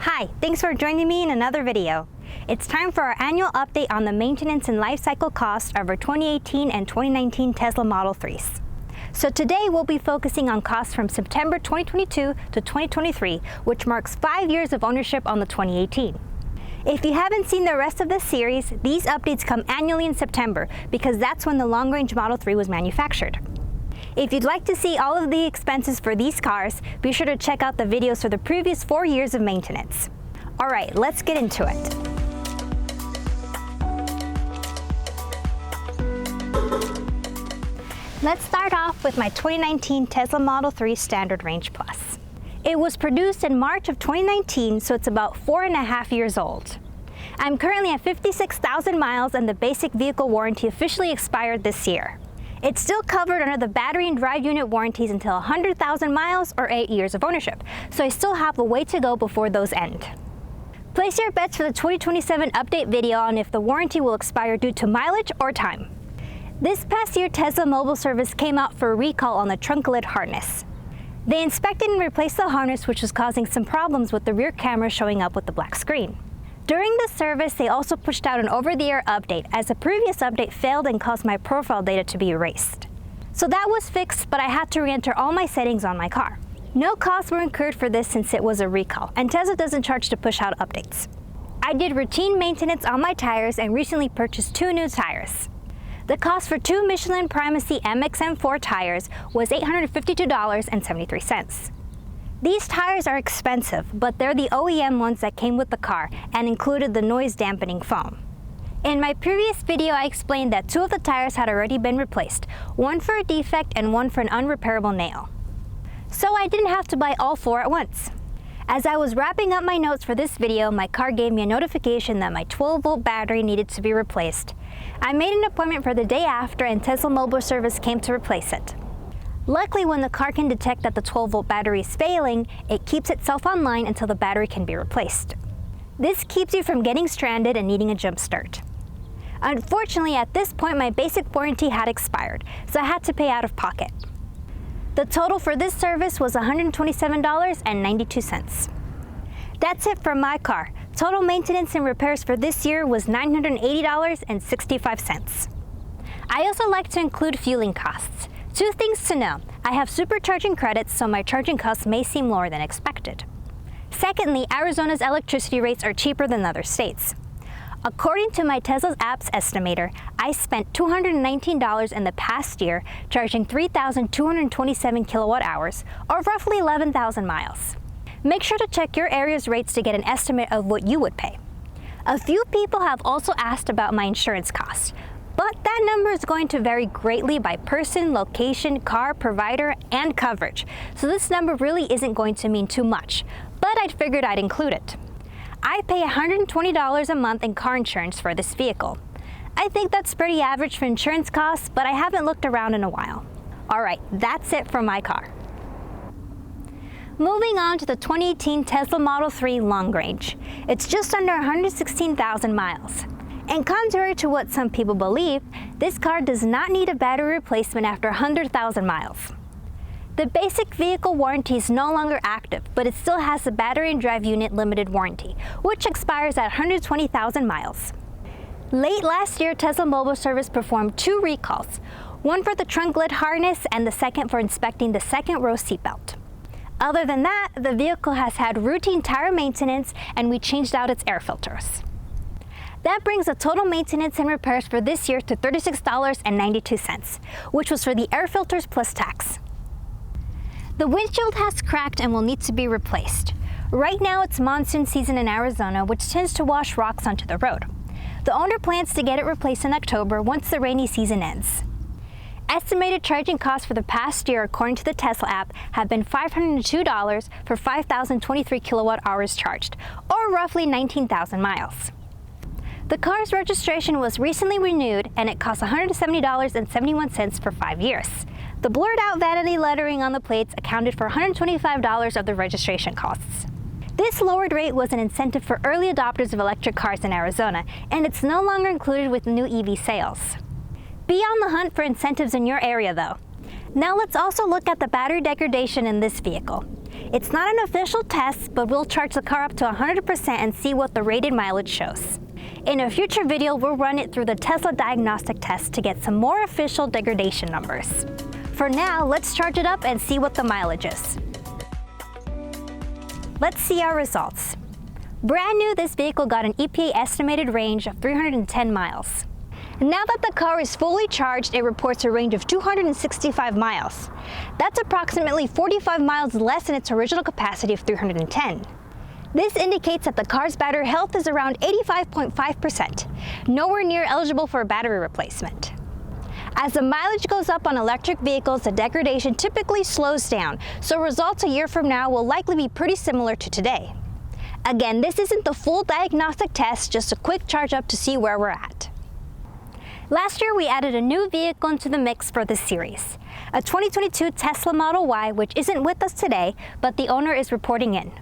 Hi, thanks for joining me in another video. It's time for our annual update on the maintenance and life cycle costs of our 2018 and 2019 Tesla Model 3s. So today we'll be focusing on costs from September 2022 to 2023, which marks 5 years of ownership on the 2018. If you haven't seen the rest of this series, these updates come annually in September because that's when the long-range Model 3 was manufactured. If you'd like to see all of the expenses for these cars, be sure to check out the videos for the previous 4 years of maintenance. All right, let's get into it. Let's start off with my 2019 Tesla Model 3 Standard Range Plus. It was produced in March of 2019, so it's about 4.5 years old. I'm currently at 56,000 miles and the basic vehicle warranty officially expired this year. It's still covered under the battery and drive unit warranties until 100,000 miles or 8 years of ownership, so I still have a way to go before those end. Place your bets for the 2027 update video on if the warranty will expire due to mileage or time. This past year, Tesla Mobile Service came out for a recall on the trunk lid harness. They inspected and replaced the harness, which was causing some problems with the rear camera showing up with the black screen. During the service, they also pushed out an over-the-air update as a previous update failed and caused my profile data to be erased. So that was fixed, but I had to re-enter all my settings on my car. No costs were incurred for this since it was a recall, and Tesla doesn't charge to push out updates. I did routine maintenance on my tires and recently purchased 2 new tires. The cost for 2 Michelin Primacy MXM4 tires was $852.73. These tires are expensive, but they're the OEM ones that came with the car and included the noise dampening foam. In my previous video, I explained that 2 of the tires had already been replaced, one for a defect and one for an unrepairable nail. So I didn't have to buy all 4 at once. As I was wrapping up my notes for this video, my car gave me a notification that my 12-volt battery needed to be replaced. I made an appointment for the day after and Tesla Mobile Service came to replace it. Luckily, when the car can detect that the 12-volt battery is failing, it keeps itself online until the battery can be replaced. This keeps you from getting stranded and needing a jump start. Unfortunately, at this point, my basic warranty had expired, so I had to pay out of pocket. The total for this service was $127.92. That's it for my car. Total maintenance and repairs for this year was $980.65. I also like to include fueling costs. 2 things to know. I have supercharging credits, so my charging costs may seem lower than expected. Secondly, Arizona's electricity rates are cheaper than other states. According to my Tesla's app's estimator, I spent $219 in the past year charging 3,227 kilowatt hours, or roughly 11,000 miles. Make sure to check your area's rates to get an estimate of what you would pay. A few people have also asked about my insurance costs, but that number is going to vary greatly by person, location, car, provider, and coverage, so this number really isn't going to mean too much, but I figured I'd include it. I pay $120 a month in car insurance for this vehicle. I think that's pretty average for insurance costs, but I haven't looked around in a while. Alright, that's it for my car. Moving on to the 2018 Tesla Model 3 Long Range. It's just under 116,000 miles. And contrary to what some people believe, this car does not need a battery replacement after 100,000 miles. The basic vehicle warranty is no longer active, but it still has the battery and drive unit limited warranty, which expires at 120,000 miles. Late last year, Tesla Mobile Service performed 2 recalls, one for the trunk lid harness and the second for inspecting the second row seatbelt. Other than that, the vehicle has had routine tire maintenance and we changed out its air filters. That brings the total maintenance and repairs for this year to $36.92, which was for the air filters plus tax. The windshield has cracked and will need to be replaced. Right now it's monsoon season in Arizona, which tends to wash rocks onto the road. The owner plans to get it replaced in October once the rainy season ends. Estimated charging costs for the past year, according to the Tesla app, have been $502 for 5,023 kilowatt hours charged, or roughly 19,000 miles. The car's registration was recently renewed and it costs $170.71 for 5 years. The blurred out vanity lettering on the plates accounted for $125 of the registration costs. This lowered rate was an incentive for early adopters of electric cars in Arizona, and it's no longer included with new EV sales. Be on the hunt for incentives in your area though. Now let's also look at the battery degradation in this vehicle. It's not an official test, but we'll charge the car up to 100% and see what the rated mileage shows. In a future video, we'll run it through the Tesla diagnostic test to get some more official degradation numbers. For now, let's charge it up and see what the mileage is. Let's see our results. Brand new, this vehicle got an EPA estimated range of 310 miles. Now that the car is fully charged, it reports a range of 265 miles. That's approximately 45 miles less than its original capacity of 310. This indicates that the car's battery health is around 85.5%, nowhere near eligible for a battery replacement. As the mileage goes up on electric vehicles, the degradation typically slows down, so results a year from now will likely be pretty similar to today. Again, this isn't the full diagnostic test, just a quick charge up to see where we're at. Last year, we added a new vehicle into the mix for this series, a 2022 Tesla Model Y, which isn't with us today, but the owner is reporting in.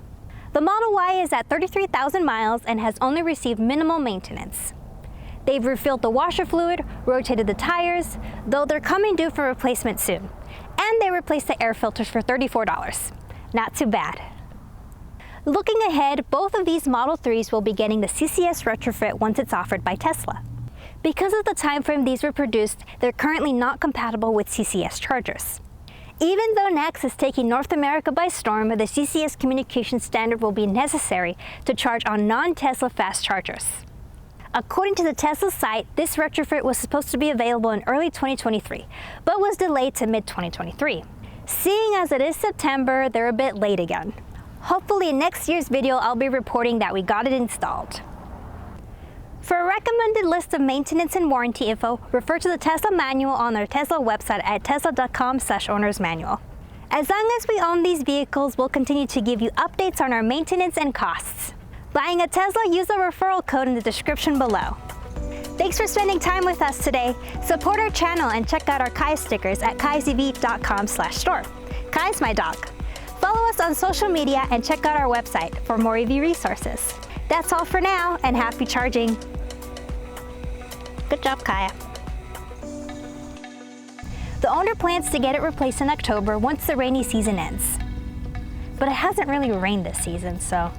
The Model Y is at 33,000 miles and has only received minimal maintenance. They've refilled the washer fluid, rotated the tires, though they're coming due for replacement soon. And they replaced the air filters for $34. Not too bad. Looking ahead, both of these Model 3s will be getting the CCS retrofit once it's offered by Tesla. Because of the time frame these were produced, they're currently not compatible with CCS chargers. Even though NACS is taking North America by storm, the CCS communication standard will be necessary to charge on non-Tesla fast chargers. According to the Tesla site, this retrofit was supposed to be available in early 2023, but was delayed to mid-2023. Seeing as it is September, they're a bit late again. Hopefully in next year's video, I'll be reporting that we got it installed. For a recommended list of maintenance and warranty info, refer to the Tesla manual on their Tesla website at tesla.com/ownersmanual. As long as we own these vehicles, we'll continue to give you updates on our maintenance and costs. Buying a Tesla, use the referral code in the description below. Thanks for spending time with us today. Support our channel and check out our Kai stickers at kaizv.com/store. Kai's my dog. Follow us on social media and check out our website for more EV resources. That's all for now, and happy charging. Good job, Calla. The owner plans to get it replaced in October once the rainy season ends. But it hasn't really rained this season, so